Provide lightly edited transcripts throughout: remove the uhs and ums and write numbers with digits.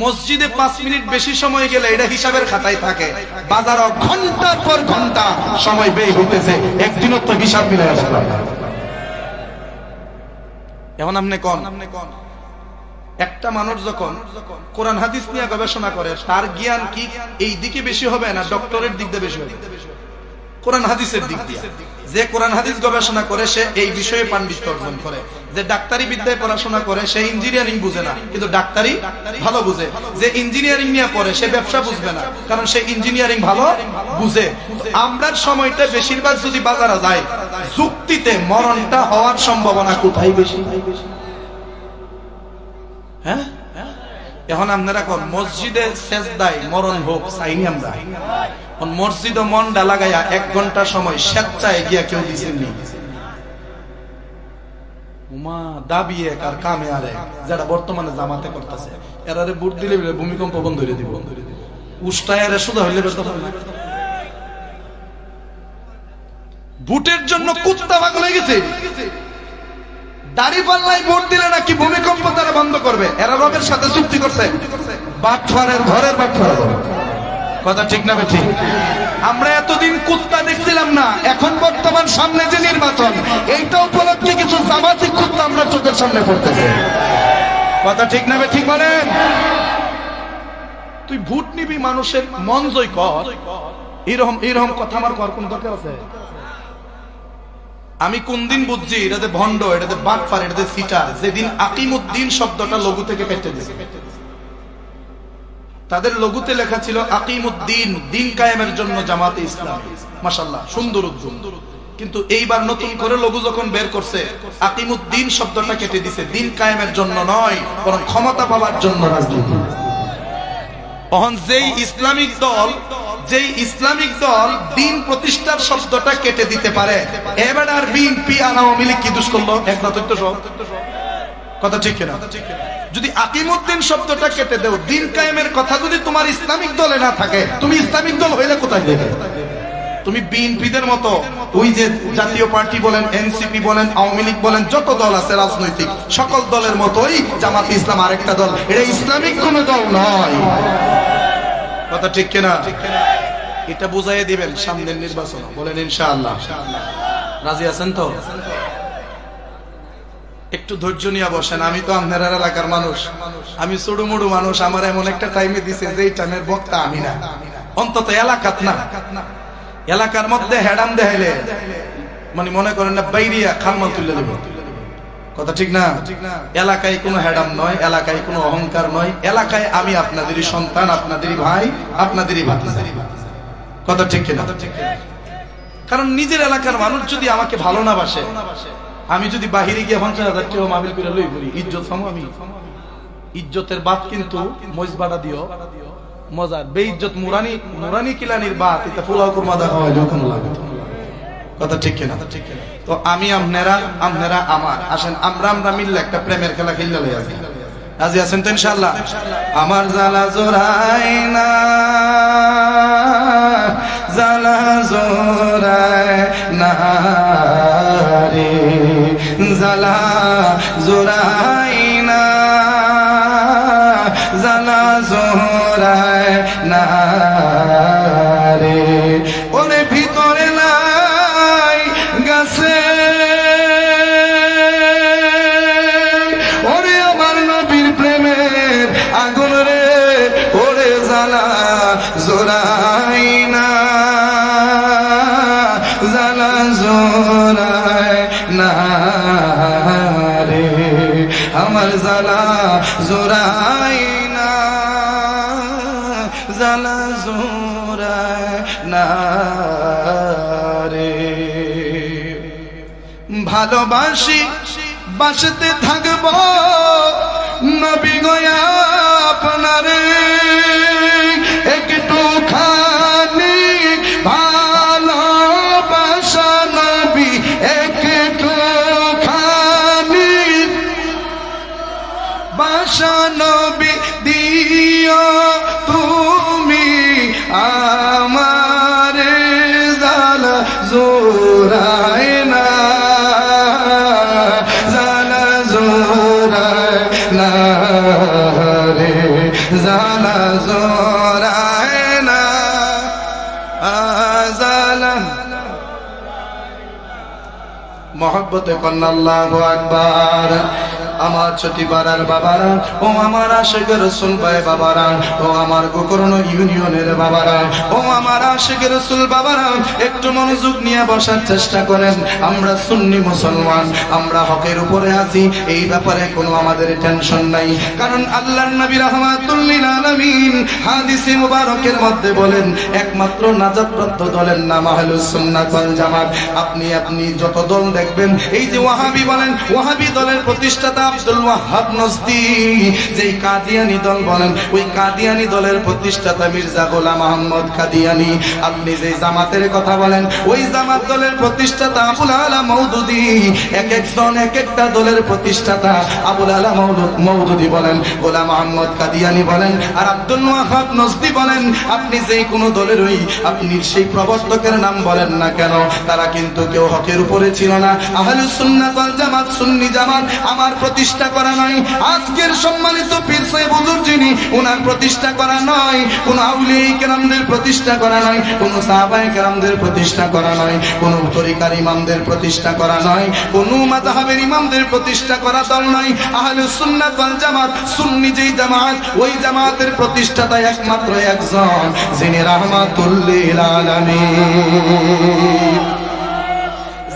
মসজিদে 5 মিনিট বেশি সময় গেলে এটা হিসাবের খাতায় থাকে, বাজারও ঘন্টার পর ঘন্টা সময় ব্যয় হইতেছে, একদিনও তো হিসাব মিলে আসলো। এখন আপনি কোন একটা মানুষ যখন কোরআন হাদিস নিয়ে গবেষণা করে, তার জ্ঞান কি এই দিকে বেশি হবে না ডক্টরের দিক দিয়ে বেশি হবে? কোরআন হাদিসের দিক দিয়ে। যে কোরআন হাদিস গবেষণা করে সে এই বিষয়ে পাণ্ডিত্য অর্জন করে। যে ডাক্তারি বিদ্যায় পড়াশোনা করে সে ইঞ্জিনিয়ারিং বুঝে না, কিন্তু ডাক্তারি ভালো বুঝে। যে ইঞ্জিনিয়ারিং নিয়ে পড়ে সে ব্যবসা বুঝবে না, কারণ সে ইঞ্জিনিয়ারিং ভালো বুঝে। আমরার সময়টা বেশিরভাগ যদি বাজারে যায়, যুক্তিতে মরণটা হওয়ার সম্ভাবনা কোথায় বেশি? হ্যাঁ, এখন আপনারা কোন মসজিদে সেজদায় মরণ হোক চাইনি আমরা? মসজিদ ও মন লাগাইয়া 1 ঘন্টা সময় স্বেচ্ছায় গিয়া কেউ দিচ্ছেন নি? উমা দাবিয়ে কার কামে আরে যারা বর্তমানে জামাতে করতেছে, এরারে ভোট দিলে ভূমিকম্প বন্ধ করে দিব, উষ্টায় শুধু হইলে ভোটের জন্য কুত্তা পাগল হয়ে গেছে। দাড়িপাল্লায় ভোট দিলে নাকি ভূমিকম্প তারা বন্ধ করবে, এরা রবের সাথে চুক্তি করছে। বাটফারের ঘরের বাটফার কথা ঠিক না ঠিক? আমরা এতদিন কুত্তা দেখছিলাম না, এখন বর্তমান সামনে যে নির্বাচন, এইটা উপলক্ষে কিছু জামাতি কুত্তা আমরা চোখের সামনে পড়তেছে। কথা ঠিক না ঠিক বলেন? তুই ভোট নিবি, মানুষের মন জয় কর, এরকম কথা আমার কর কোন দরকার আছে? আমি কোন দিন বুঝছি এটাতে ভণ্ড, এটাতে বাটফার, এটাতে সিটার, যেদিন আকিমুদ্দিন শব্দটা লঘু থেকে কেটে দিয়েছে। তাদের লঘুতে লেখা ছিল আকিমুদ্দিন, দিন কায়েমের জন্য জামাতে ইসলামী। মাশাআল্লাহ, সুন্দর উদ্যোগ। কিন্তু এইবার নতুন করে লঘু যখন বের করছে, আকিমুদ্দিন শব্দটা কেটে দিছে, দিন কায়েমের জন্য নয়, বরং ক্ষমতা পাওয়ার জন্য রাজনীতি। তখন যেই ইসলামিক দল দিন প্রতিষ্ঠার শব্দটা কেটে দিতে পারে, এবার আর বিএনপি আওয়ামী লীগ কি দোষ করলো? একমাত্র সব কথা ঠিক কিনা? যদি আকিমুদ্দিন শব্দটা কেটে দেও, দিন কায়েমের কথা যদি তোমার ইসলামিক দলে না থাকে, তুমি ইসলামিক দল হইলে কোথায় দেবে? তুমি বিএনপিদের মতো ওই যে জাতীয় পার্টি বলেন, এনসিপি বলেন, আওয়ামী লীগ বলেন, যত দল আছে রাজনৈতিক, সকল দলের মতোই জামাত ইসলাম আরেকটা দল, এটা ইসলামিক কোন দল নয়। কথা ঠিক কিনা? এটা বুঝাইয়ে দিবেন সামনের নির্বাচন, বলেন ইনশাআল্লাহ। রাজি আছেন তো? একটু ধৈর্য নিয়ে বসেন। আমি তো আপনার এলাকার মানুষ, আমি ছোটমুড়ু মানুষ, আমার এমন একটা টাইমে দিছে যে টাইমের বক্তা আমি না, অন্তত এলাকাত না। এলাকার মধ্যে হেডাম দেখাইলে মানে মনে করেন না বাইরিয়া খালমাল তুলে দেব। কথা ঠিক না? এলাকায় কোনো হেডাম নয়, এলাকায় কোনো অহংকার নয়, এলাকায় আমি আপনাদেরই সন্তান, আপনাদেরই ভাই, আপনাদেরই ভাতিজা। কথা ঠিক কিনা? কারণ নিজের এলাকার মানুষ যদি আমাকে ভালো না বাসে, আমি যদি বাহিরে গিয়ে 50,000 টাকা মাহফিল করে লই বলি, ইজ্জত পাবো আমি? ইজ্জতের বাত কিন্তু মজবাড়া দিও মজার, বেইজ্জত মুরানি কিলানির বাত, এটা পোলাও কুরমা দেখা হয় যখন লাগে। কথা ঠিক কিনা? তো আমি আপনারা আমার, আসেন আমরা মিললে একটা প্রেমের খেলা খেললে লই আসি। রাজি আছেন তো ইনশাআল্লাহ? আমার জ্বালা জোড়ায় না, জ্বালা জোড়ায় না রে, জ্বালা জোড়ায় না, জ্বালা জোড়ায় না রে, ওরে ভিতরে নাই গাছে, ওরে আমার নবীর প্রেমের আগুন রে, ওরে জ্বালা জোড়ায় না, জ্বালা জোড়ায় না রে, আমার জ্বালা জোড়ায় না, জ্বালা জোড়ায় না রে। ভালোবাসি বাসতে থাকব নবী গো আপনারে, একটু খানি ভালোবাসা নবী, একটু খানি বাসা নবী দিও তুমি আমারে, জ্বালা জোড়ায় না, জ্বালা জোড়ায় না জালা জোরায় না আজালান মোহব্বতে কন্যা আল্লাহু আকবার। আমার ছোটি পাড়ার বাবারা ও আমার আশিকের রাসূল ভাই বাবারা ও আমার গোকর্ণ ইউনিয়নের বাবারা ও আমার আশিকের রাসূল বাবারা, একটু মনোযোগ নিয়ে বসার চেষ্টা করেন। আমরা সুন্নি মুসলমান, আমরা হকের উপরে আছি, এই ব্যাপারে কোনো আমাদের টেনশন নাই। কারণ আল্লাহর নবী রাহমাতুল লিল আলামিন হাদিসে মুবারকের মধ্যে বলেন, একমাত্র নাজাতপ্রাপ্ত দলের নাম আহলুস সুন্নাত ওয়াল জামাত। আপনি যত দল দেখবেন, এই যে ওয়াহাবি বলেন, ওয়াহাবি দলের প্রতিষ্ঠাতা আব্দুল ওয়াহাব নজদি, যেই কাদিয়ানি দল বলেন, ওই কাদিয়ানি দলের প্রতিষ্ঠাতা মির্জা গোলাম আহমদ কাদিয়ানি। আপনি যে জামাতের কথা বলেন, ওই জামাত দলের প্রতিষ্ঠাতা আবুল আলা মওদুদি। এক একজন এক একটা দলের প্রতিষ্ঠাতা আবুল আলা মওদুদি বলেন, গোলাম আহমদ কাদিয়ানি বলেন, আর আব্দুল ওয়াহাব নজদি বলেন। আপনি যেই কোনো দলের ওই আপনি সেই প্রবর্তকের নাম বলেন না কেন, তারা কিন্তু কেউ হকের উপরে ছিল না। আহলুস সুন্নাত ওয়াল জামাত, সুন্নি জামাত আমার প্রতিষ্ঠা করা নয়। আজকের সম্মানিত পীর সাহেব হুজুর যিনি, ওনার প্রতিষ্ঠা করা নয়। কোন আউলিয়া কেরামদের প্রতিষ্ঠা করা নয়, কোন সাহাবায়ে কেরামদের প্রতিষ্ঠা করা নয়, কোন তরিকার ইমামদের প্রতিষ্ঠা করা নয়, কোন মাযহাবের ইমামদের প্রতিষ্ঠা করা দল নয়। আহলুস সুন্নাত ওয়াল জামাত, সুন্নি যেই জামাত, ওই জামাতের প্রতিষ্ঠাতা একমাত্র একজন, যিনি রাহমাতুল লিল আলামিন।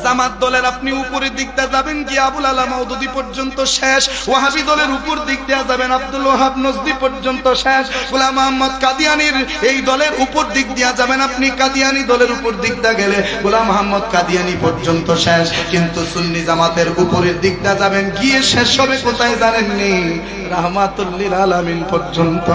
জামাত দলের আপনি উপরের দিকটা যাবেন কি আবুল আলা মওদুদি পর্যন্ত শেষ, ওয়াহাবি দলের উপর দিক দিয়ে যাবেন আব্দুল ওয়াহাব নজদি পর্যন্ত শেষ, গোলাম আহমদ কাদিয়ানির এই দলের উপর দিক দিয়ে যাবেন আপনি, কাদিয়ানি দলের উপর দিকটা গেলে গোলাম আহমদ কাদিয়ানি পর্যন্ত শেষ। কিন্তু সুন্নি জামাতের উপরের দিকটা যাবেন, গিয়ে শেষ হবে কোথায় জানেননি? রাহমাতুল লিল আলামিন পর্যন্ত।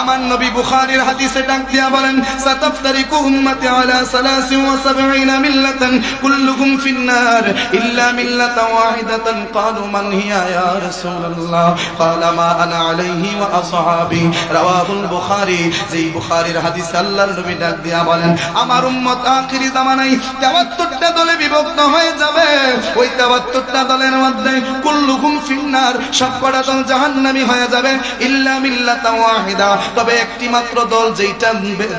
আমার নবী বুখারীর হাদিসে ডাক দিয়া বলেন, সাতাফতারিকু উম্মতি আলা 73 মিল্লাতান কুল্লুহুম ফিন্নার ইল্লা মিল্লাতান ওয়াহিদাতান। ক্বালু মান হিয়া ইয়া রাসূলুল্লাহ? ক্বালা মা আনা আলাইহি ওয়া আসহাবি। রাওয়াহুল বুখারী। যেই বুখারীর হাদিসে আল্লাহর নবী ডাক দিয়া বলেন, আমার উম্মত আখিরি জামানায় 73টা দলে বিভক্ত হয়ে যাবে। ওই 73টা দলের মধ্যে কুল্লুহুম ফিন্নার, সবকটা দল জাহান্নামী হয়ে যাবে, ইল্লা মিল্লাতান ওয়াহিদা, তবে একটি মাত্র দল যেটা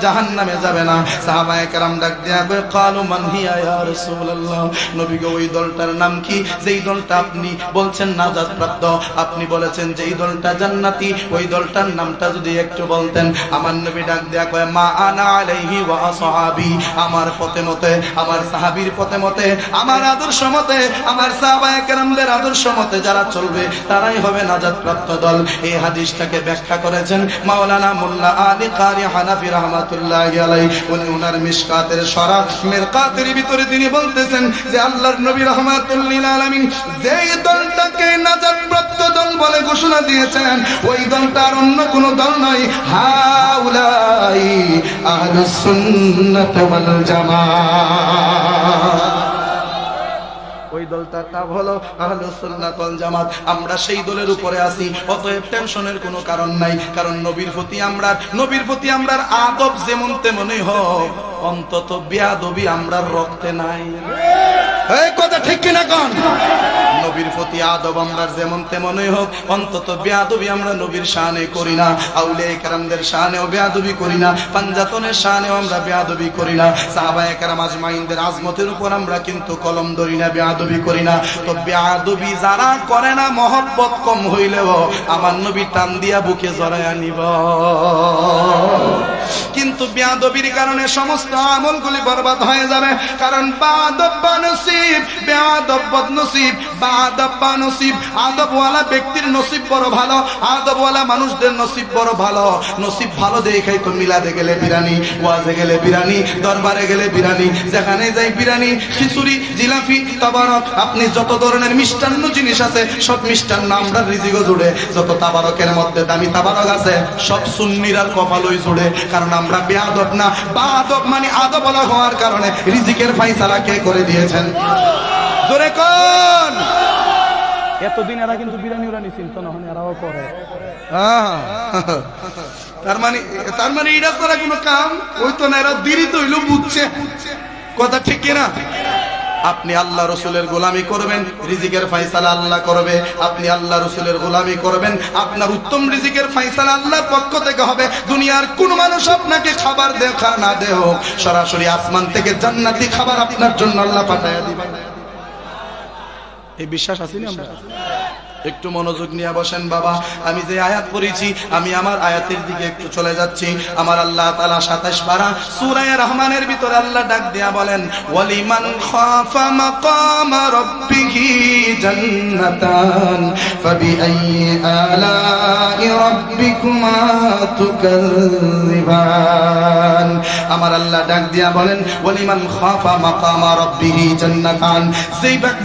জাহান্নামে যাবে না। সাহাবায়ে কেরাম ডাক দিয়া কয়, ক্বালু মান হিয়া ইয়া রাসূলুল্লাহ? নবী গো, ওই দলটার নাম কি? যেই দলটা আপনি বলছেন নাজাত প্রাপ্ত, আপনি বলেছেন যেই দলটা জান্নাতি, ওই দলটার নামটা যদি একটু বলতেন। আমার নবী ডাক দিয়া কয়, মা আনা আলাইহি ওয়া আসহাবি। আমার পথে মতে, আমার সাহাবীর পথে মতে, আমার আদর্শ মতে, আমার সাহাবায়ে কেরামদের আদর্শ মতে যারা চলবে, তারাই হবে নাজাত প্রাপ্ত দল। এই হাদিসটাকে ব্যাখ্যা করেছেন মাওলানা মোল্লা আলী কারি হানাফি রাহমাতুল্লাহি আলাইহি। উনি ওনার মিশকাতের শরহ মিরকাতের ভিতরে তিনি বলতেছেন যে আল্লাহর নবী রাহমাতুল লিল আলামিন যেই দলটাকে নাজাত প্রাপ্ত দল বলে ঘোষণা দিয়েছেন, ওই দলটা আর অন্য কোনো দল নয়। হাউলাই আহলুস সুন্নাত ওয়াল জামাত। ওই দলটার নাম হলো আহলুস সুন্নাত ওয়াল জামাত। আমরা সেই দলের উপরে আছি, অতএব টেনশনের কোনো কারণ নাই। কারণ নবীর প্রতি আমরা আদব যেমন তেমনই হোক, অন্তত বেয়াদবি আমরার রক্তে নাই। এই কথা ঠিক কিনা কোন? নবীর প্রতি আদব আমরা যেমন তেমনই হোক, অন্তত বেয়াদবি আমরা নবীর শানে করি না, আউলিয়া কেরামদের শানেও বেয়াদবি করি না, পাঞ্জাতনের শানেও আমরা বেয়াদবি করি না, সাহাবায়ে কেরাম আজমাইনদের আজমতের উপর আমরা কিন্তু কলম ধরি না, বেয়াদবি করি না। তো বেয়াদবি যারা করে না, মহব্বত কম হইলেও আমার নবী টান দিয়া বুকে জড়াইয়া নিব। কিন্তু বেয়াদবির কারণে সমস্ত আমলগুলি বরবাদ হয়ে যাবে। কারণ বেয়াদব নসিব, বেয়াদব বদনসিব, বেয়াদব নসিব। আদবওয়ালা ব্যক্তির নসিব বড় ভালো, আদবওয়ালা মানুষদের নসিব বড় ভালো। নসিব ভালো দেখাই তো মিলাদে গেলে বিরানি, ওয়াজে গেলে বিরানি, দরবারে গেলে বিরানি, যেখানে যাই বিরানি, খিচুড়ি, জিলাপি, তাবারক, আপনি যত ধরনের মিষ্টান্ন জিনিস আছে সব মিষ্টান্ন আমরা রিজিকও জুড়ে। যত তাবারকের মধ্যে দামি তাবারক আছে সব সুন্নিরার কপালই জুড়ে। কারণ আমরা বেয়াদব না, বাদব মানে আদবওয়ালা হওয়ার কারণে রিজিকের ফায়সালা কে করে দিয়েছেন? জোরে কোন? এতদিন এরা কিন্তু বিরানি উরানি চিন্তা না হয়, এরাও করে। তার মানে এটা করা কোনো কাম ওই তো না, এরা দেরি তো হইলো বুঝছে। কথা ঠিক কিনা? আপনি আল্লাহ রসুলের গোলামি করবেন, রিজিকের ফয়সালা আল্লাহ করবে। আপনি আল্লাহ রসুলের গোলামি করবেন, আপনার উত্তম রিজিকের ফয়সালা আল্লাহর পক্ষ থেকে হবে। দুনিয়ার কোন মানুষ আপনাকে খাবার দেখা না দেও, সরাসরি আসমান থেকে জান্নাতি খাবার আপনার জন্য আল্লাহ পাঠায়া দিবেন। এই বিশ্বাস আছে না? আমরা একটু মনোযোগ নিয়ে বসেন বাবা। আমি যে আয়াত পড়েছি, আমি আমার আয়াতের দিকে একটু চলে যাচ্ছি। আমার আল্লাহ তাআলা 27 পারা সূরা রহমানের ভিতরে আল্লাহ ডাক দিয়া বলেন, ওয়ালিমান খাফা মাকাম রাব্বিহি জান্নাতান ফাবিআইয়ি আলাই রাব্বিকুমা তুকাযযিবান। আমার আল্লাহ ডাক দিয়া বলেন, ওয়ালিমান খাফা মাকাম রাব্বিহি জান্নাতান।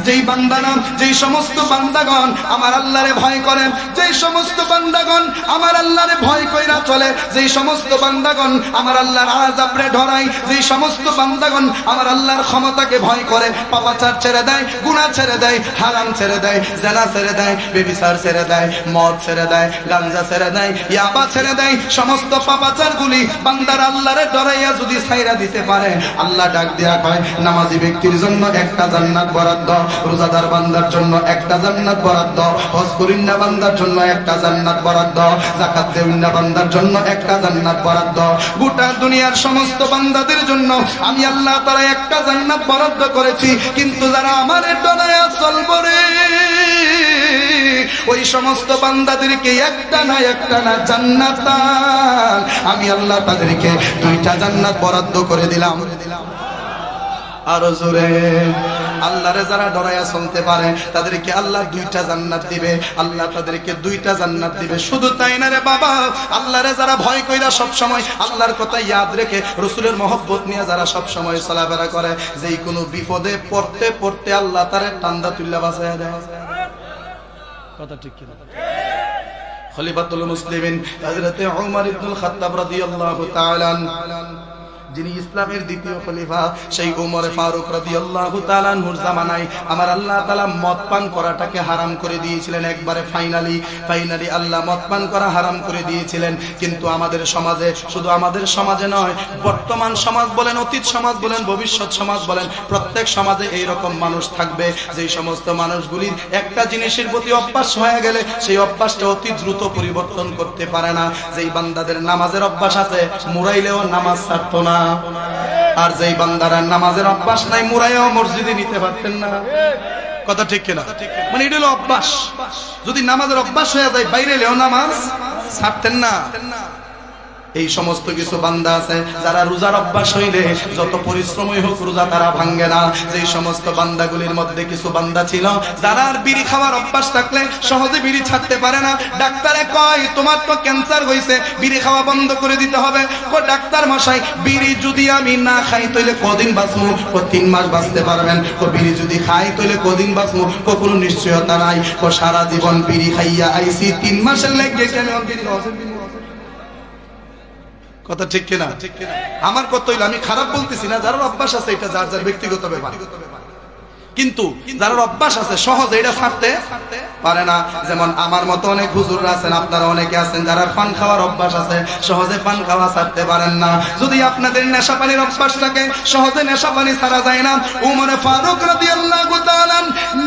যেই বান্দারা, যেই সমস্ত বান্দাগণ আমার আল্লাহরে ভয় করেন, যেই সমস্ত বান্দাগণ আমার আল্লাহরে ভয় কইরা চলে, যেই সমস্ত বান্দাগণ আমার আল্লাহর আযাবরে ডরায়, যেই সমস্ত বান্দাগণ আমার আল্লাহর ক্ষমতাকে ভয় করে, পাপাচার ছেড়ে দেয়, গুনাহ ছেড়ে দেয়, হারাম ছেড়ে দেয়, জিনা ছেড়ে দেয়, ব্যভিচার ছেড়ে দেয়, মদ ছেড়ে দেয়, গাঞ্জা ছেড়ে দেয়, ইয়াবা ছেড়ে দেয়, সমস্ত পাপাচারগুলি বান্দার আল্লাহরে ডরাইয়া যদি ছাইরা দিতে পারে, আল্লাহ ডাক দেয়া কয়, নামাজি ব্যক্তির জন্য একটা জান্নাত বরাদ্দ, রোজাদার বান্দার জন্য একটা জান্নাত বরাদ্দ, হজ করিনা বান্দার জন্য একটা জান্নাত বরাদ্দ, যাকাত দেউনা বান্দার জন্য একটা জান্নাত বরাদ্দ। গোটা দুনিয়ার সমস্ত বান্দাদের জন্য আমি আল্লাহ তাআলা একটা জান্নাত বরাদ্দ করেছি। কিন্তু যারা আমারে ডরায়া চলবে রে, ওই সমস্ত বান্দাদেরকে একটা না জান্নাত, আমি আল্লাহ তাদেরকে 2টা জান্নাত বরাদ্দ করে দিলাম। আরো জোরে, আল্লাহরে যারা ডরায়া চলতে পারে তাদেরকে আল্লাহ 2টা জান্নাত দিবে, আল্লাহ তাদেরকে 2টা জান্নাত দিবে। শুধু তাই না রে বাবা, আল্লাহরে যারা ভয় কইরা সব সময় আল্লাহর কথা ইয়াদ রেখে রাসূলের মহব্বত নিয়ে যারা সব সময় চলাফেরা করে, যেই কোনো বিপদে পড়তে পড়তে আল্লাহ তারে টান্দা তুল্লা বাঁচায়া দেয়। কথা ঠিক কি না? খলিফাতুল মুসলিমিন হযরতে উমর ইবনুল খাত্তাব রাদিয়াল্লাহু তাআলা যিনি ইসলামের দ্বিতীয় খলিফা, সেই ওমর ফারুক রাদিয়াল্লাহু তাআলা আনহুর জামানায় আমার আল্লাহ তাআলা মদ পান করাটাকে হারাম করে দিয়েছিলেন। একবারে ফাইনালি আল্লাহ মদ পান করা হারাম করে দিয়েছিলেন। কিন্তু আমাদের সমাজে, শুধু আমাদের সমাজে নয়, বর্তমান সমাজ বলেন, অতীত সমাজ বলেন, ভবিষ্যৎ সমাজ বলেন, প্রত্যেক সমাজে এই রকম মানুষ থাকবে, যেই সমস্ত মানুষগুলির একটা জিনিসের প্রতি অভ্যাস হয়ে গেলে সেই অভ্যাসটা অতি দ্রুত পরিবর্তন করতে পারে না। যেই বান্দাদের নামাজের অভ্যাস আছে, মুরাইলেও নামাজ ছাড়তো না, আর যেই বান্দারা নামাজের অভ্যাস নাই, মুরাইয়াও মসজিদে নিতে পারতেন না। কথা ঠিক কিনা? মানে এটা হলো অভ্যাস। যদি নামাজের অভ্যাস হয়ে যায়, বাইরে এলেও নামাজ ছাড়তেন না। এই সমস্ত কিছু বান্দা আছে যারা রোজার অভ্যাস হইলে যত পরিশ্রমই হোক রোজা তারা ভাঙ্গে না। যেই সমস্ত বান্দাগুলির মধ্যে কিছু বান্দা ছিল যারা আর বিড়ি খাওয়ার অভ্যাস থাকলে সহজে বিড়ি ছাড়তে পারে না। ডাক্তারে কয় তোমার তো ক্যান্সার হয়েছে, বিড়ি খাওয়া বন্ধ করে দিতে হবে। ও ডাক্তার মশাই, বিড়ি যদি আমি না খাই তাহলে কদিন বাঁচবো? ও 3 মাস বাঁচতে পারবেন। ও বিড়ি যদি খাই তাহলে কদিন বাঁচবো? ও কোনো নিশ্চয়তা নাই। ও সারা জীবন বিড়ি খাইয়া আইছি, 3 মাসের লেগে কেন বিড়ি খাওয়া? কথা ঠিক কিনা? আমার কত হইলো, আমি খারাপ বলতেছি না, যার অভ্যাস আছে এটা যার যার ব্যক্তিগত ব্যাপার। কিন্তু যার অভ্যাস আছে সহজে এটা ছাড়তে পারে না। যেমন আমার মতো অনেক হুজুররা আছেন, আপনারা অনেকে আছেন যারা পান খাওয়ার অভ্যাস আছে, সহজে পান খাওয়া ছাড়তে পারেন না। যদি আপনাদের নেশা পানির অভ্যাস থাকে, সহজে নেশা পানি ছাড়া যায় না। উমর ফারুক রাদিয়াল্লাহু তাআলা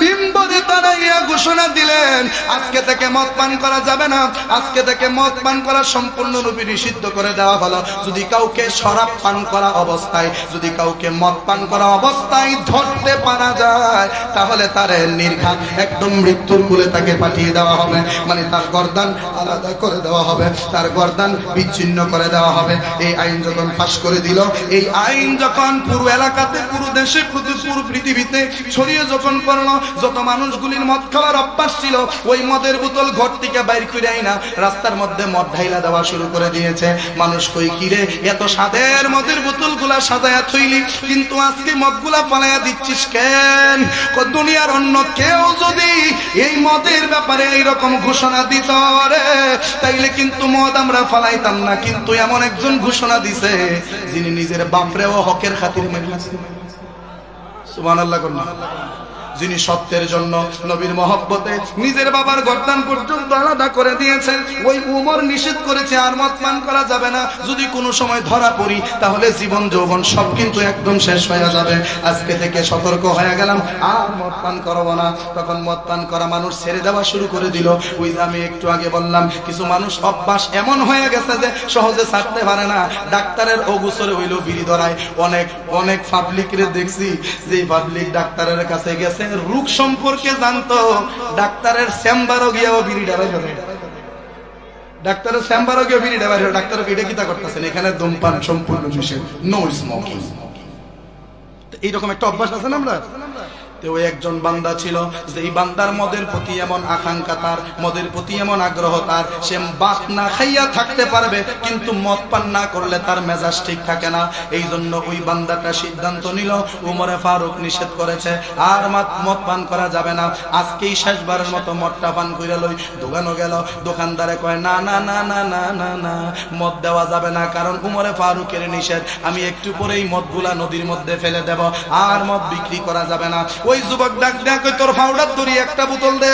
মিম্বরে দাঁড়াইয়া ঘোষণা দিলেন, আজকে থেকে মদ পান করা যাবে না, আজকে থেকে মদ পান করা সম্পূর্ণরূপে নিষিদ্ধ করে দেওয়া হলো। যদি কাউকে শরাব পান করা অবস্থায়, যদি কাউকে মদ পান করা অবস্থায় ধরতে পারা যায়, তাহলে তার নির্ঘাত একদম মৃত্যুর কুলে তাকে পাঠিয়ে দেওয়া হবে। মানে তার গর্দান আলাদা করে দেওয়া হবে, তার গর্দান বিচ্ছিন্ন করে দেওয়া হবে। এই আইন যখন পাশ করে দিল, এই আইন যখন পুরো এলাকাতে, পুরো দেশে, পুরো পৃথিবীতে ছড়িয়ে যখন পড়লো, যত মানুষগুলির মদ খাওয়ার অভ্যাস ছিল, ওই মদের বোতল ঘর থেকে বাইর করে না রাস্তার মধ্যে মদ ঢাইলা দেওয়া শুরু করে দিয়েছে। মানুষ কই কিরে এত স্বাদের মদের বোতল গুলা সাজায়া থইলি, কিন্তু আজকে মদ গুলা পালাইয়া দিচ্ছিস কেন? দুনিয়ার অন্য কেউ যদি এই মদের ব্যাপারে এইরকম ঘোষণা দিত রে, তাইলে কিন্তু মদ আমরা ফালাইতাম না। কিন্তু এমন একজন ঘোষণা দিছে যিনি নিজের বাপরেও হকের খাতিরে মেরেছে। সুবহানাল্লাহ। যিনি সত্যের জন্য নবীর মহব্বতে নিজের বাবার গর্দান পর্যন্ত আলাদা করে দিয়েছেন, ওই উমর নিষেধ করেছে আর মদ পান করা যাবে না। যদি কোনো সময় ধরা পড়ি তাহলে জীবন যৌবন সব কিন্তু একদম শেষ হয়ে যাবে। আজকে থেকে সতর্ক হয়ে গেলাম, আর মদ পান করবো না। তখন মদ পান করা মানুষ ছেড়ে দেওয়া শুরু করে দিল। ওই যে আমি একটু আগে বললাম, কিছু মানুষ অভ্যাস এমন হয়ে গেছে যে সহজে ছাড়তে পারে না। ডাক্তারের অগুসরে হইল বিড়ি ধরায়। অনেক পাবলিকরে দেখছি যে পাবলিক ডাক্তারের কাছে গেছে, রোগ সম্পর্কে জানতো, ডাক্তারের চেম্বারও গিয়েও বিড়ি ডাবাই ধরে। ডাক্তারের চেম্বারও গিয়ে বিড়ি ডাবাই ধরে। ডাক্তার বিড়ি কিতা করতেছেন, এখানে ধূমপান সম্পূর্ণ নিষেধ, নো স্মোকিং। এইরকম একটা অভ্যাস আছে না আমরা। তো একজন বান্দা ছিল, যে এই বান্দার মদের প্রতি এমন আকাঙ্ক্ষা, তার মদের প্রতি এমন আগ্রহ, তার সে ভাত না খাইয়া থাকতে পারবে, কিন্তু মদ পান না করলে তার মেজাজ ঠিক থাকে না। এই জন্য ওই বান্দাটা সিদ্ধান্ত নিল, উমরে ফারুক নিষেধ করেছে, আর মদ পান করা যাবে না। আজকেই শেষবারের মতো মদটা পান করে লই। দোকানও গেল, দোকানদারে কয় না না না না না না না, মদ দেওয়া যাবে না, কারণ উমরে ফারুকের নিষেধ। আমি একটু পরেই মদগুলা নদীর মধ্যে ফেলে দেব, আর মদ বিক্রি করা যাবে না। ওই যুবক ডাক দেখ, তোর পাউডার দড়ি একটা বোতল দে,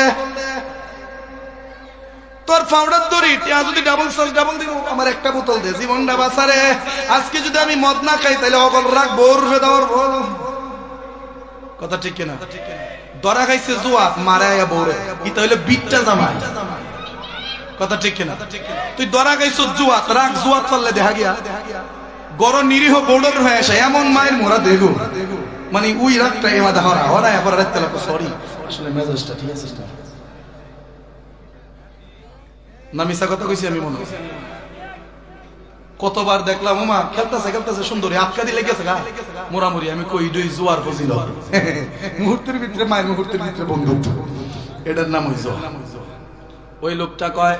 তোর পাউডার দড়ি যদি ডাবল দিব, আমার একটা বোতল দে, জীবনটা বাঁচারে। আজকে যদি আমি মদ না খাই তাহলে অকল রাখবো, কথা ঠিক কিনা? ধরা খাইছে জুয়া, মারাইয়া বউরে, এটা হইলে বিটটা জামাই, কথা ঠিক কিনা? তুই ধরা খাইছ জুয়া, রাখ, জুয়া চললে দেখা গিয়া গড় নিরীহ বৌডর হয়ে আসে, এমন মায়ের মোরা দেখো, মানে ওই রাতটা এমাদা হরা এবার রাখতে লাগো, সরি আসলে মেজাজটা ঠিক আছে না, মিশা কথা কইছি আমি মনে হয়। কতবার দেখলাম ওমা খেলতেছে সুন্দরী, আটকা দিলে গেছে গা মোরামুরি। আমি কই দুই জোয়ার ফজিল, মুহূর্তের ভিতরে মায়ের মুহূর্তের ভিতরে বন্ধুত্ব, এটার নাম হইজ। ওই লোকটা কয়,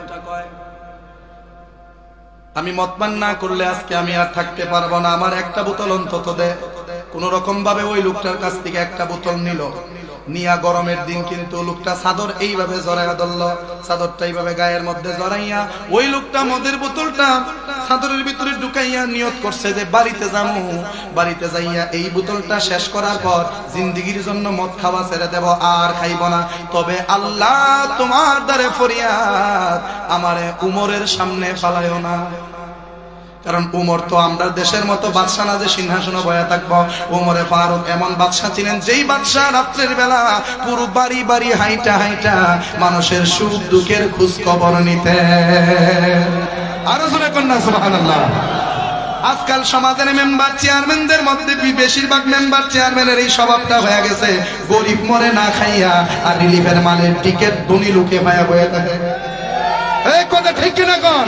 আমি মদ পান না করলে আজকে আমি আর থাকতে পারবো না, আমার একটা বোতল অন্তত দে। কোন রকম ভাবে ওই লোকটার কাছ থেকে একটা বোতল নিল, নিয়া গরমের দিন কিন্তু লোকটা চাদর এইভাবে জড়াইয়া ধরল, চাদরটা এইভাবে গায়ের মধ্যে জড়াইয়া ওই লোকটা মদের বোতলটা চাদরের ভিতরে ঢুকাইয়া নিয়ত করছে যে বাড়িতে যাবো, বাড়িতে যাইয়া এই বোতলটা শেষ করার পর জিন্দিগির জন্য মদ খাওয়া ছেড়ে দেব, আর খাইব না। তবে আল্লাহ তোমার দ্বারে ফরিয়াদ, আমারে উমরের সামনে ফালাইও না। কারণ উমর তো আমরা দেশের মতো বাদশা না যে সিংহাসনে বয়া থাকবো। উমরে ফারুক এমন বাদশা ছিলেন, যেই বাদশা রাত্রের বেলা পুরো বাড়ি বাড়ি হাইটা হাইটা মানুষের সুখ দুঃখের খোঁজ খবর নিতে। আরো জোরে কন্যা সুবহানাল্লাহ। আজকাল সমাজের মেম্বার চেয়ারম্যানদের মধ্যে বেশিরভাগ মেম্বার চেয়ারম্যানের এই স্বভাবটা হয়ে গেছে, গরিব মরে না খাইয়া আর রিলিফের মালের টিকিট ধনী লোকে ভায়া বয়ে থাকে। এই কথা ঠিক কিনা কোন?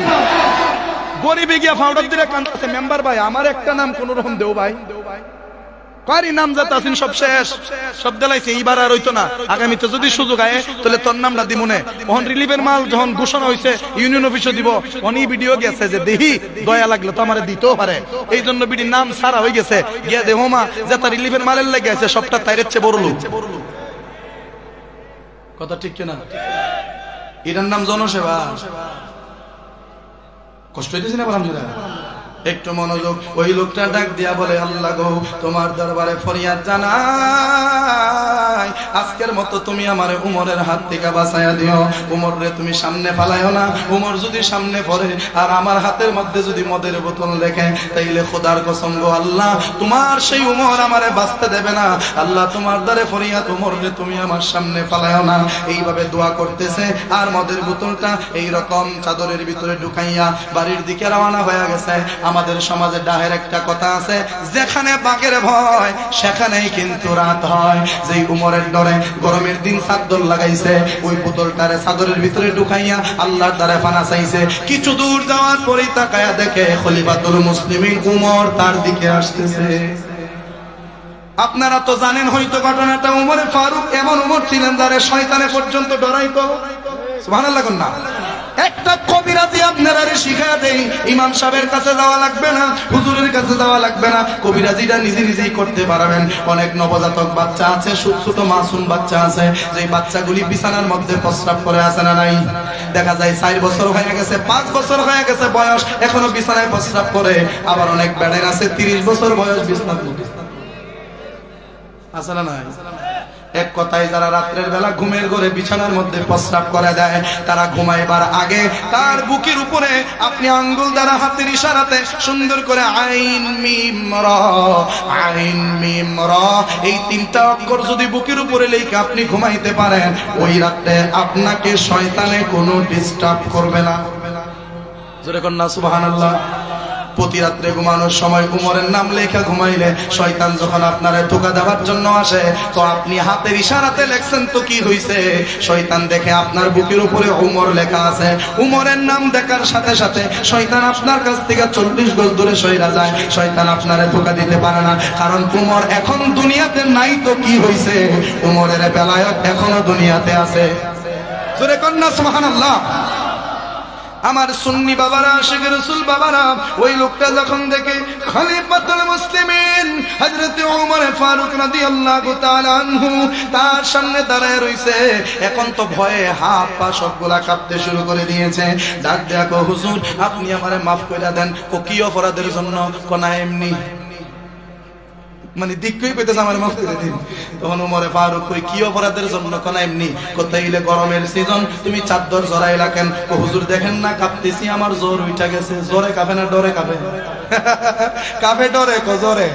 গরিবে গিয়া ফাউডার দিলে কান্দাছে, মেম্বার ভাই আমার একটা নাম কোন রকম দেও ভাই, কারি নাম যাত আছেন সব শেষ, সব দেলাইছে, এইবার আর হইতো না। আগামীতে যদি সুযোগ আয় তাহলে তোর নামটা দিব মনে। ওহন রিলিফের মাল যখন ঘোষণা হয়েছে ইউনিয়ন অফিসে দিব, অনি ভিডিও গেছে যে দেখি দয়া লাগলে তো আমার দিতেও পারে, এই জন্য বিডির নাম সারা হয়ে গেছে। গিয়া দেহ মা যে তার রিলিফের মালের লেগে আছে সবটা তাইরের চেয়ে বড় লোক, কথা ঠিক কিনা? এটার নাম জনসেবা। কষ্ট হইতেছে না? একটু মনোযোগ। ওই লোকটা ডাক দিয়া বলে, আল্লাহ গো তোমার দরবারে ফরিয়াদ জানাই, আজকের মতো তুমি আমার উমরের হাত থেকে বাঁচাইয়া দিও। উমর রে তুমি সামনে ফালাইও না। উমর যদি সামনে পড়ে আর আমার হাতের মধ্যে যদি মদের বোতল লেখে, তাইলে খোদার কসম গো আল্লাহ তোমার সেই উমর আমারে বাঁচতে দেবে না। আল্লাহ তোমার দ্বারে ফরিয়াদ, উমর রে তুমি আমার সামনে ফালাইও না। এইভাবে দোয়া করতেছে আর মদের বোতলটা এইরকম চাদরের ভিতরে ঢুকাইয়া বাড়ির দিকে রওনা হয়ে গেছে। আমাদের সমাজে ডাহের একটা কথা আছে, যেখানে বাঘের ভয় সেখানেই কিন্তু রাত হয়। যেই উমরের ডরে গরমের দিন চাদর লাগাইছে, ওই বোতলটারে চাদরের ভিতরে ঢুকাইয়া আল্লাহর দ্বারে ফানা চাইছে। কিছু দূর যাওয়ার পরেই তাকায়া দেখে খলিফাতুল মুসলিমিন উমর তার দিকে আসতেছে। আপনারা তো জানেন হয়তো ঘটনাটা, উমরে ফারুক এমন উমর ছিলেন যারে শয়তানে পর্যন্ত ডরাইতো। সুবহানাল্লাহ না? একটা কবিরাজি আপনারা শিখা দেই, ইমাম সাহেবের কাছে যাওয়া লাগবে না, হুজুরের কাছে যাওয়া লাগবে না, কবিরাজিটা নিজে নিজেই করতে পারবেন। অনেক নবজাতক বাচ্চা আছে, ছোট মাসুম বাচ্চা আছে, যে বাচ্চাগুলি বিছানার মধ্যে প্রস্রাব করে আছে না নাই? দেখা যায় 4 বছর হয়ে গেছে, 5 বছর হয়ে গেছে বয়স, এখনো বিছানায় প্রস্রাব করে। আবার অনেক বেড়েন আছে 30 বছর বয়স বিছানা আছে না নাই? এক কথায় যারা রাত্রের বেলা ঘুমের ঘরে বিছানার মধ্যে প্রস্রাব করে দেয়, তারা ঘুমাইবার আগে তার বুকের উপরে আপনি আঙ্গুল দ্বারা হাতের ইশারাতে সুন্দর করে আইন মিম র, আইন মিম র, এই তিনটা অক্ষর যদি বুকের উপরে লিখে আপনি ঘুমাইতে পারেন, ওই রাতে আপনাকে শয়তানে কোনো ডিস্টার্ব করবে না। জোরে কন্যা সুবহানাল্লাহ। প্রতি রাত্রে ঘুমানোর সময় উমরের নাম লেখা ঘুমাইলে শয়তান যখন আপনারে ধোঁকা দেওয়ার জন্য আসে, তো আপনি হাতের ইশারাতে লেখছেন তো কি হইছে, শয়তান দেখে আপনার বুকের উপরে উমর লেখা আছে, উমরের নাম দেখার সাথে সাথে শয়তান আপনার কাছ থেকে 40 গজ দূরে সইরা যায়, শয়তান আপনারে ধোঁকা দিতে পারে না, কারণ উমর এখন দুনিয়াতে নাই তো কি হইছে, উমরের বেলায়ত এখনো দুনিয়াতে আছে। জোরে কন্যা সুবহানাল্লাহ। আমার সুন্নি বাবারা, আশিক রাসূল বাবারা, ওই লোকটা যখন দেখে খলিফাতুল মুসলিমিন হযরত ওমর ফারুক রাদিয়াল্লাহু তাআলা আনহু তার সামনে দাঁড়ায় রইছে, এখন তো ভয়ে হাত পা সবগুলা কাঁপতে শুরু করে দিয়েছে। ডাক দেয়া কো হুজুর আপনি আমারে maaf কইরা দেন। ও কি অপরাধের জন্য? কোনা এমনি, মানে দিকই কইতেছে আমার মাফ করে দিন। তখন ওমরে ফারুক কই কি অপরাধের জন্য? কোনা এমনি। কোথাইলে গরমের সিজন, তুমি চাদর জড়াইলা কেন? ও হুজুর দেখেন না কাঁপতেছি, আমার জ্বর উঠা গেছে। জ্বরে কাঁপে না ডরে কাঁপে? কাঁপে ডরে কো জ্বরে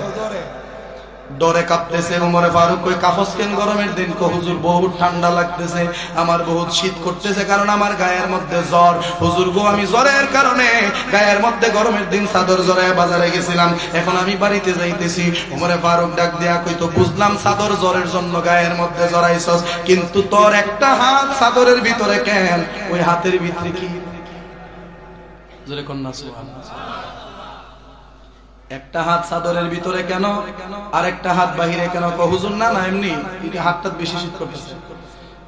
ডরে কাঁপতেছে। ওমরে ফারুক কই কাফস কেন গরমের দিন? কো হুজুর বহুত ঠান্ডা লাগতেছে, আমার বহুত শীত করতেছে, কারণ আমার গায়ের মধ্যে জ্বর। হুজুর গো আমি জ্বরের কারণে গায়ের মধ্যে গরমের দিন চাদর জড়ায় বাজারে গেছিলাম, এখন আমি বাড়িতে যাইতেছি। ওমরে ফারুক ডাক দেয়া কই তো বুঝলাম চাদর জ্বরের জন্য গায়ের মধ্যে জড়াইছস, কিন্তু তোর একটা হাত চাদরের ভিতরে কেন? ওই হাতের ভিতরে কি? জোরে কন্যা সুবহানাল্লাহ। একটা হাত চাদরের ভিতরে কেন আর একটা হাত বাহিরে কেন? হুজুর না না এমনি, এই হাতটা বেশি শীত করতেছে,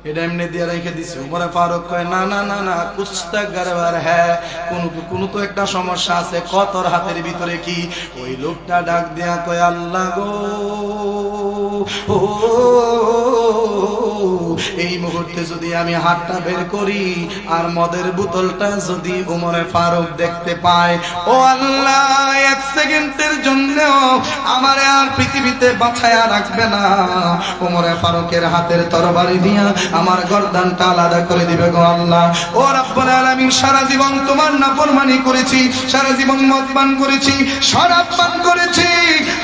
এটা এমনি দিয়ে রেখে দিছে। ওমরে ফারুক কয় না না না না, কুছ তো গড়বড় হ্যায়, কোন তো একটা সমস্যা আছে। তোর হাতের ভিতরে কি? ওই লোকটা ডাক দেয়া কয় আল্লাহ গো, এই মুহূর্তে যদি আমি হাতটা বের করি আর মদের বোতলটা যদি ওমরে ফারুক দেখতে পায়, ও আল্লাহ এক সেকেন্ডের জন্য আমারে আর পৃথিবীতে বাঁচায়া রাখবে না, ওমরে ফারুকের হাতের তরবারি দিয়া আমার গর্দানটা আলাদা করে দিবে গো আল্লাহ। ও রব্বুল আলামিন, সারা জীবন তোমার নাফরমানি করেছি, সারা জীবন মদ পান করেছি, শরাব পান করেছি,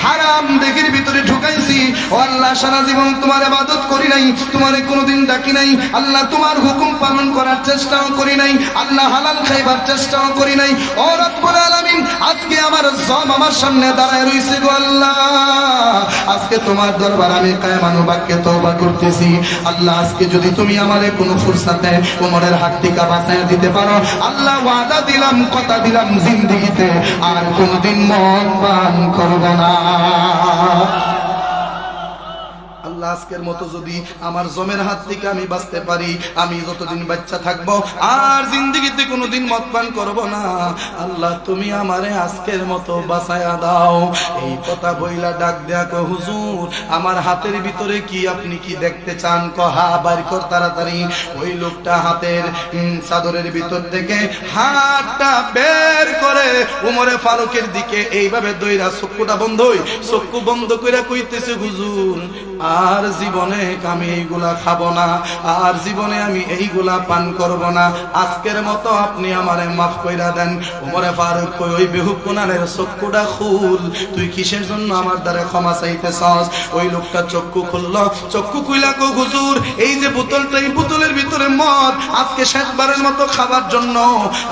হারাম দেহের ভিতরে ঢুকাইছি, ও আল্লাহ সারা জীবন তোমার ইবাদত করি নাই, তোমারে কোনোদিন ডাকি নাই আল্লাহ, তোমার হুকুম পালন করার চেষ্টাও করি নাই আল্লাহ, হালাল খাইবার চেষ্টাও করি নাই। ও রব্বুল আলামিন, আজকে আমার জম আমার সামনে দাঁড়ায় রইছে গো আল্লাহ, আজকে তোমার দরবার আমি কায়মানু বাক্যে তওবা করতেছি আল্লাহ, আজকে যদি তুমি আমারে কোনো ফুরসাতে ওমরের হাত থেকে বাঁচাইয়া দিতে পারো আল্লাহ, ওয়াদা দিলাম, কথা দিলাম, জিন্দেগিতে আর কোনোদিন মদ পান করব না। আল্লাহ আজকের মতো যদি আমার জমের হাত থেকে আমি বাঁচতে পারি, আমি যতদিন বাচ্চা থাকবো আর জিন্দেগিতে কোনোদিন মদ পান করব না, আল্লাহ তুমি আমারে আজকের মতো বাঁচায়া দাও। এই কথা বইলা ডাক দেয়া কো হুজুর আমার হাতের ভিতরে কি, আপনি কি দেখতে চান? কহা বাইর কর তাড়াতাড়ি। ওই লোকটা হাতের চাদরের ভিতর থেকে হাতটা বের করে ওমরে ফারুকের দিকে এইভাবে দইরা চক্ষুটা বন্ধ, চক্ষু বন্ধ কইরা কইতেছে হুজুর আর জীবনে আমি এইগুলা খাবো না, আর জীবনে আমি এইগুলা পান করব না, আজকের মতো আপনি আমারে মাফ কইরা দেন। ওমরে ফারুক কই ওই বেহুকুনারের চক্ষুটা খুল, তুই কিসের জন্য আমার দ্বারা ক্ষমা চাইতেছস? ওই লোকটা চক্ষু খুলল, চক্ষু খুইলা কো হুজুর এই যে বোতলটা, এই বোতলের ভিতরে মদ, আজকে শেষবারের মতো খাবার জন্য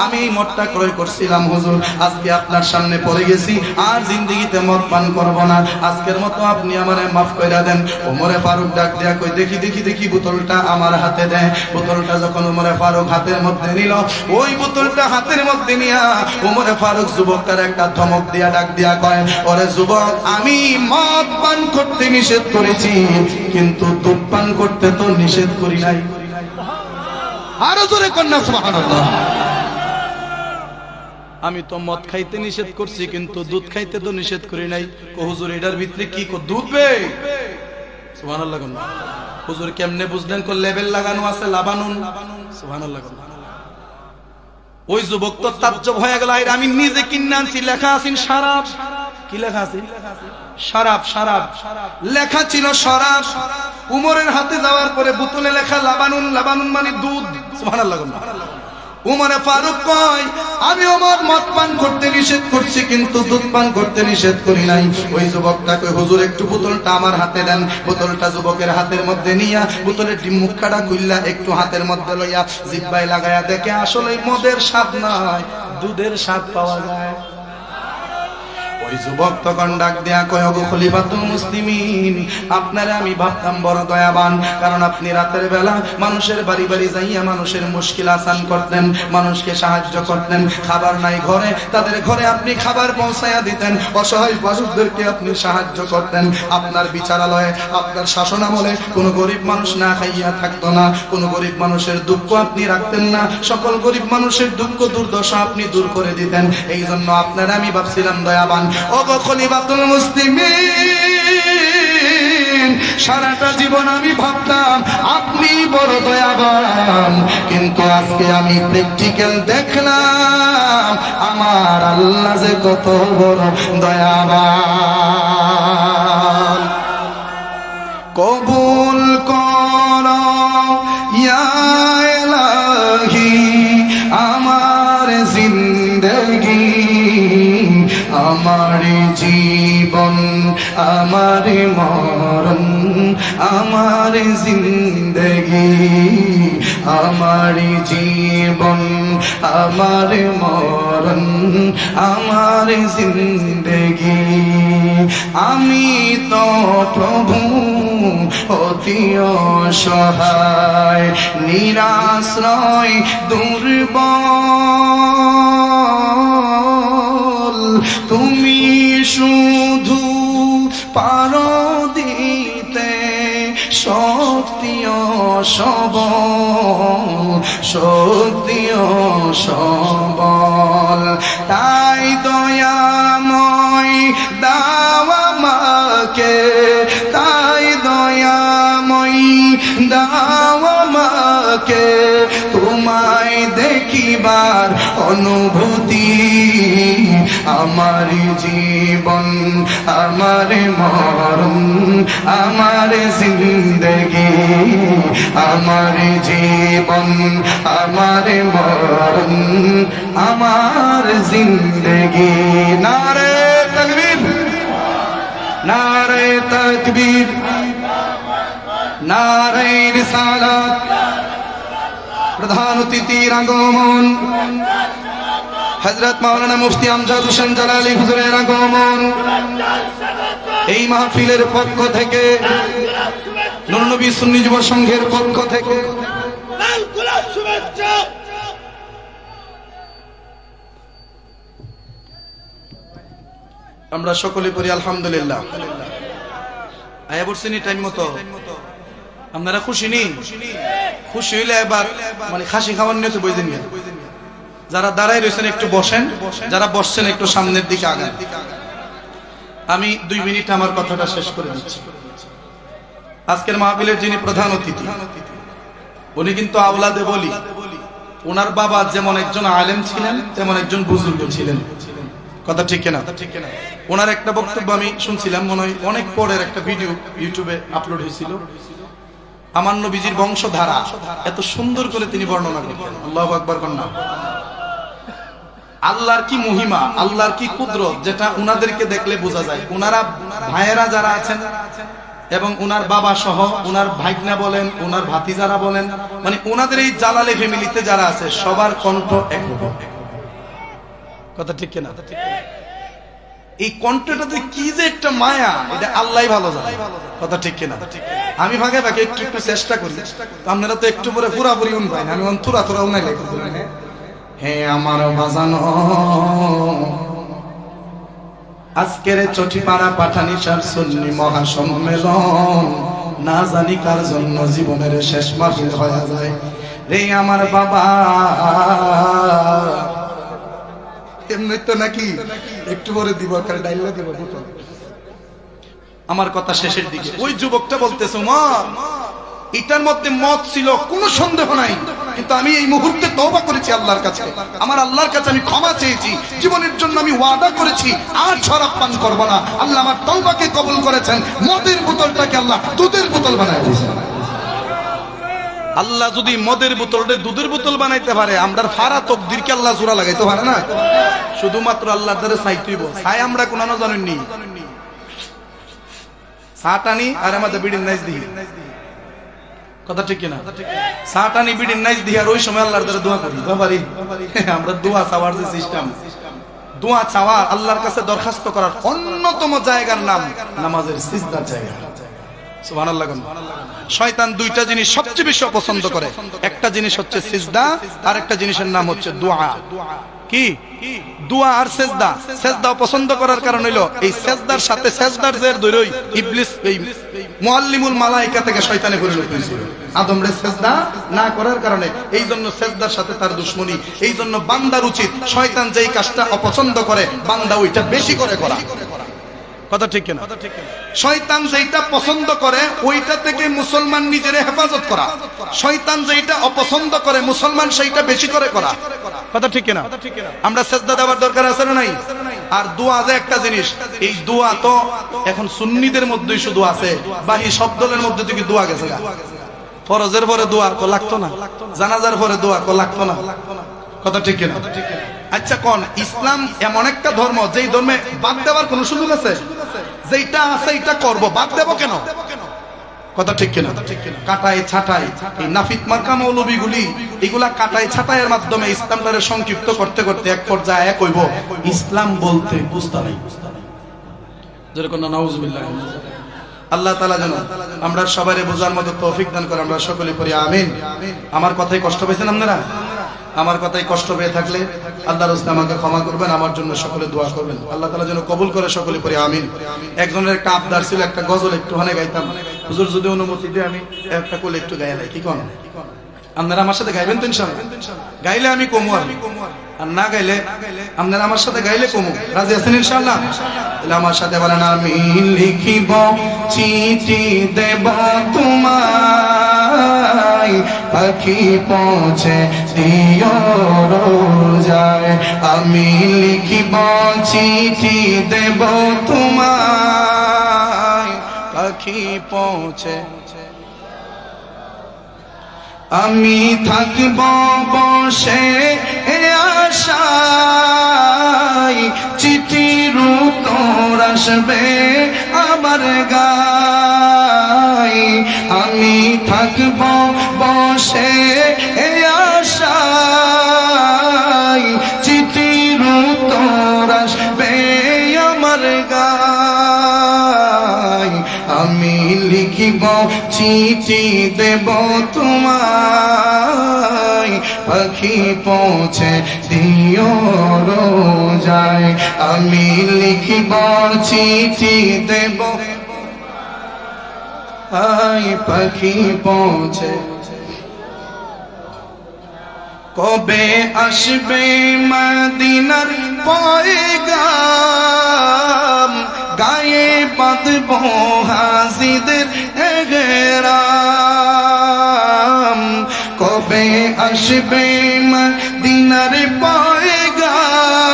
আমি এই মদটা ক্রয় করছিলাম হুজুর, আজকে আপনার সামনে পড়ে গেছি, আর জিন্দেগিতে মদ পান করব না, আজকের মতো আপনি আমারে মাফ কইরা দেন। ওমরে ফারুক ডাক দেয়া কই দেখি দেখি দেখি বোতলটা আমার হাতে দেয়। বোতলটা যখন ওমরে ফারুক হাতের মধ্যে নিল, ওই বোতলটা হাতের মধ্যে নিয়া ওমরে ফারুক যুবকটার একটা ধমক দিয়া ডাক দিয়া কয়, ওরে যুবক আমি মদ পান করতে নিষেধ করেছি, কিন্তু দুধ পান করতে তো নিষেধ করি নাই। আরো জোরে কন্যা সুবহানাল্লাহ। আমি তো মদ খাইতে নিষেধ করছি, কিন্তু দুধ খাইতে তো নিষেধ করি নাই। ও হুজুর এটার ভিতরে কি দুধ বে? সুবহানাল্লাহ। হুজুর কেমনে বুঝলেন? কো লেবেল লাগানো আছে লাবানুন। সুবহানাল্লাহ। ওই যুবক তো তাজ্জব হয়ে গেল, আমি নিজে কিনে আনছি, লেখা আছে শারাব। কি লেখা আছে? শরাব। শরাব লেখা ছিল শরাব। উমরের হাতে যাওয়ার পরে বোতলে লেখা লাবানুন। লাবানুন মানে দুধ। সুবহানাল্লাহ। উমরে ফারুক কয়, আমি ওমর মদ পান করতে নিষেধ করছি, কিন্তু দুধ পান করতে নিষেধ করি নাই। ওই যুবকটা কয়, হুজুর একটু বোতলটা আমার হাতে দেন। বোতলটা যুবকের হাতের মধ্যে নিয়া বোতলের মুখটা খুললা একটু হাতের মধ্যে লইয়া জিহ্বায় লাগায়া দেখে আসলে মদের স্বাদ নয়, দুধের স্বাদ পাওয়া যায়। ওই যুবক তখন ডাক দেয়া কয়, ওগো খলিফাতুল মুসলিমিন, আপনারে আমি ভাবতাম বড় দয়াবান, কারণ আপনি রাতের বেলা মানুষের বাড়ি বাড়ি যাইয়া মানুষের মুশকিল আসান করতেন, মানুষকে সাহায্য করতেন। খাবার নাই ঘরে, তাদের ঘরে আপনি খাবার পৌঁছায়া দিতেন। অসহায় মানুষদেরকে আপনি সাহায্য করতেন। আপনার বিচারালয়ে, আপনার শাসনামলে কোনো গরিব মানুষ না খাইয়া থাকতো না, কোনো গরিব মানুষের দুঃখ আপনি রাখতেন না, সকল গরিব মানুষের দুঃখ দুর্দশা আপনি দূর করে দিতেন। এই জন্য আপনারা আমি ভাবছিলাম দয়াবান। ওগো খলিফাতুল মুসলিমিন, সারাটা জীবন আমি ভাবতাম আপনি বড় দয়াবান, কিন্তু আজকে আমি প্র্যাকটিক্যাল দেখলাম আমার আল্লাহ যে কত বড় দয়াবান। কবুল করো ইয়া ইলাহি আমার জিন্দেগি, আমার জীবন, আমার মরণ, আমার জিন্দেগি, আমার জীবন, আমার মরণ, আমার জিন্দেগি। আমি তো প্রভু অতি অসহায়, নিরাশ্রয়, দুর্বল, তুমি শুধু পারো দিতে শক্তি ও সবল, শক্তি ও সবল। তাই দয়াময় দাও আমাকে, তাই দয়াময় দাও আমাকে তোমায় দেখিবার অনুভূতি। আমার জীবন, আমার মরণ, আমার জিন্দেগি, আমার জীবন, আমার মরণ, আমার জিন্দেগি। নারে তাকবীর, নারে তাকবীর, নারে রিসালাত। প্রধান অতিথির আগমন, হযরত মাওলানা মুফতি আমজাদ হোসেন জালালী হুজুরের আগমন। এই মাহফিলের পক্ষ থেকে, নূর নবী সুন্নি যুব সংঘের পক্ষ থেকে লাল গোলাপ শুভেচ্ছা। আমরা সকলে পড়ি আলহামদুলিল্লাহ। আয়া বলছিনি টাইম মতো? আপনারা খুশি নি? খুশি হইলে এবার মানে খাসি খাওয়ার নিয়ে তো বইতেন। যারা দাঁড়ায় রয়েছেন একটু বসেন, যারা বসছেন একটু সামনের দিকে আগান। আমি 2 মিনিট আমার কথাটা শেষ করে দিচ্ছি। আজকের মাহফিলের যিনি প্রধান অতিথি, উনি কিন্তু আওলাদে বলি। ওনার বাবা যেমন একজন আলেম ছিলেন, তেমন একজন বুজুর্গ ছিলেন। কথা ঠিক কিনা? ওনার একটা বক্তব্য আমি শুনছিলাম, মনে হয় অনেক পরের একটা ভিডিও ইউটিউবে আপলোড হয়েছিল। আমার নবীজির বংশধারা এত সুন্দর করে তিনি বর্ণনা করতেন। আল্লাহু আকবার কন্যা। আল্লাহর কি মহিমা, আল্লাহর কি কুদরত, যেটা উনাদেরকে দেখলে বোঝা যায়। উনারা ভাইয়েরা যারা আছেন এবং উনার বাবা সহ, উনার ভাইগনা বলেন, উনার ভাতিজারা বলেন, মানে উনাদের এই জালালি ফ্যামিলিতে যারা আছে সবার কণ্ঠ একরকম। কথা ঠিক কিনা? এই কণ্ঠটাতে কি যে একটা মায়া, এটা আল্লাহই ভালো জানে। কথা ঠিক কিনা? আমি ভাগে ভাগে একটু একটু চেষ্টা করি, আপনারা তো একটু পরে পুরাপুরি উন পাই না, আমি থুরা থুরা উনাই লাগে। হে আমার বাজানো, আজকের চটিপাড়া পাঠানিসার সুন্নি মহাসম্মেলন না জানি কার জন্য জীবনের শেষ মাহফিল হয়ে যায় রে আমার বাবা। এমনি তো নাকি একটু পরে দিব, ডাইলা দিব। আমার কথা শেষের দিকে ওই যুবকটা বলতেছে, মা এটার মধ্যে মত ছিল, কোনো সন্দেহ নাই, কিন্তু আমি এই মুহূর্তে তওবা করেছি আল্লাহর কাছে। আমার আল্লাহর কাছে আমি ক্ষমা চেয়েছি। চেয়েছি, জীবনের জন্য আমি ওয়াদা করেছি আর শরাব পান করব না। আল্লাহ আমার তওবাকে কবুল করেছেন, মদের বোতলটাকে আল্লাহ দুধের বোতল বানায় দিয়েছেন। আল্লাহ যদি মদের বোতলটা দুধের বোতল বানাইতে পারে, আমরা ফারা তকদিরকে আল্লাহ জোড়া লাগাইতে পারে না? শুধুমাত্র আল্লাহর দ্বারা চাইতেইব। চাই আমরা কোনানো জানেননি, চা টানি আর আমাদের বিড়ির নাইজ দিই, কথা ঠিক কিনা? চা টানি বিড়ির নাইজ দিই আর ওই সময় আল্লাহর দ্বারা দোয়া করি। বাবারি আমরা দোয়া চাওয়ার যে সিস্টেম, দোয়া চাওয়া আল্লাহর কাছে দরখাস্ত করার অন্যতম জায়গার নাম নামাজের সিজদার জায়গা। সুবহানাল্লাহ। শয়তান দুইটা জিনিস সবচেয়ে বেশি অপছন্দ করে, একটা জিনিস হচ্ছে সিজদা আর একটা জিনিসের নাম হচ্ছে দোয়া। কি? দোয়া আর সেজদা। সেজদা পছন্দ করার কারণ হইলো এই সেজদার সাথে সেজদার জের ধরেই ইবলিস এই মুআল্লিমুল মালায়েকা থেকে শয়তানে পরিণত হয়েছিল। আদমরে সেজদা না করার কারণে এই জন্য সেজদার সাথে তার দুশমনী। এই জন্য বান্দার উচিত শয়তান যেই কাজটা অপছন্দ করে বান্দা ওইটা বেশি করে করা, কথা ঠিক কিনা? শয়তান যেটা পছন্দ করে ওইটা থেকে মুসলমান নিজের হেফাজত করা, শয়তান যেটা অপছন্দ করে মুসলমান সেইটা বেশি করে করা, কথা ঠিক কিনা? আমরা সেজদা দেওয়ার দরকার আছে না নাই? আর দোয়া যে একটা জিনিস, এই দোয়া তো এখন সুন্নিদের মধ্যেই শুধু আছে, বাকি সব দলের মধ্যে থেকে দোয়া গেছে। ফরজের পরে দোয়া কো লাগতো না, জানাজার পরে দোয়া কো লাগতো না, কথা ঠিক কিনা? আচ্ছা কোন ইসলাম এমন একটা ধর্ম যেই ধর্মে বাদ দেওয়ার কোন সুযোগ আছে? যেটা আছে এটা করব, বাদ দেব কেন, কথা ঠিক কিনা? কাটাই ছাটাই এই নাফিত মার্কা মৌলবীগুলি এগুলা কাটাই ছাটাইয়ের মাধ্যমে ইসলামটারে সংক্ষিপ্ত করতে করতে এক পর্যায়ে এক হইব ইসলাম বলতে বুঝতা নাই। যেরকম নাউজুবিল্লাহ। আল্লাহ তাআলা যেন আমরা সবারে বোঝার মতো তৌফিক দান করে, আমরা সকলে পড়ি আমিন। আমার কথাই কষ্ট পেয়েছেন আপনারা? আমার কথাই কষ্ট পেয়ে থাকলে আল্লাহর রাস্তায় আমাকে ক্ষমা করবেন, আমার জন্য সকলে দোয়া করবেন। আল্লাহ তাআলা যেন কবুল করে, সকলে পড়ি আমিন। একজনের একটা আবদার ছিল, একটা গজল একটুখানি গাইতাম, হুজুর যদি অনুমতি দেয় আমি একটা কোলে একটু গায়ে নাই, কি কোন? আপনারা আমার সাথে গাইবেন তো ইনশাআল্লাহ? গাইলে আমি কমু, আর না গাইলে আপনারা আমার সাথে গাইলে কমু। রাজি আছেন ইনশাআল্লাহ? তাহলে আমার সাথে বলেন, আমি লিখিব চিঠি দেব তোমায়, পাখি পৌঁছে দিও রোজায়। আমি লিখিব চিঠি দেব তোমায়, পাখি পৌঁছে। আমি থাকব বসে আশায়, চিঠির উত্তর আসবে আমার গায়। আমি থাকব বসে আশায়, চিঠির উত্তর আসবে আমার গায়। আমি লিখিব চিঠি দেব তোমায়, পাখি পৌঁছে দিও রোজায়। আমি লিখিব চিঠি দেব, পাখি পৌঁছে। কবে আসবে মদিনার পয়গাম, গায়ে বাঁধব হাজিদের এহরাম। কবে আসবে মদিনার পয়গাম,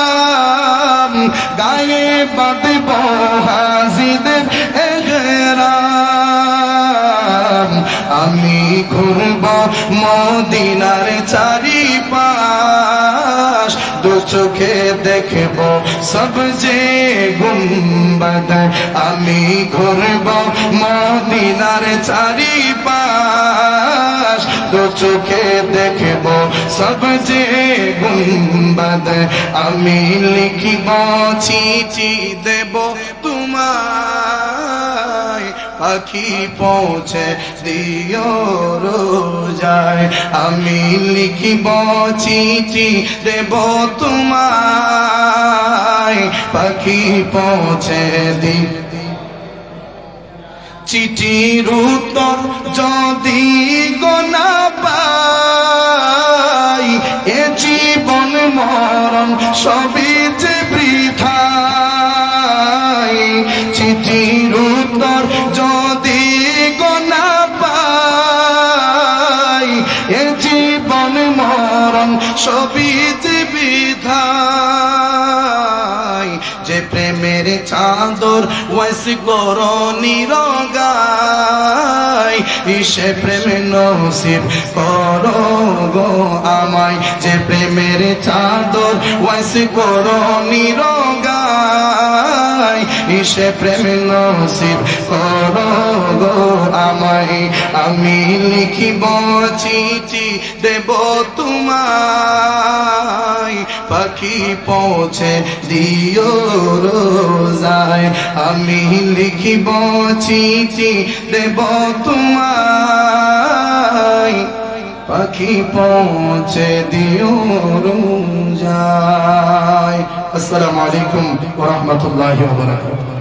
গায়ে বাঁধব হাজিদের এহরাম। আমি ঘুরব মদিনার চারিপাশ, দু চোখে দেখব সব যে গুম্বদ। আমি ঘুরব মদিনার চারিপাশ, দু চোখে দেখব সব যে গুম্বদ। আমি লিখিব চিঠি দেব তোমায়, পাখি পৌঁছে দিও রোজায়। আমি লিখিব চিঠি দেব তোমায়, পাখি পৌঁছে দি। চিঠির উত্তর যদি গোনা পাই, এ জীবন মরণ সবই যে বৃথাই। চিঠির উত্তর যদি গোনা পাই, এ জীবন মরণ সবই যে বৃথা। চাদর ওয়াইস করনি রগাই ইসে প্রেমে নসিব করো গো আমায় যে প্রেমের চাদর ওয়াইস করনি রগাই ইসে প্রেমে নসিব করো গো আমায় আমি লিখিব চিঠি দেব তোমায় পাখি পৌঁছে দিও রোজায় আমি লিখিব চিঠি দেব তোমায় পাখি পৌঁছে দিও রোজায়। আসসালামু আলাইকুম ওয়া রাহমাতুল্লাহি ওয়া বারাকাতুহু।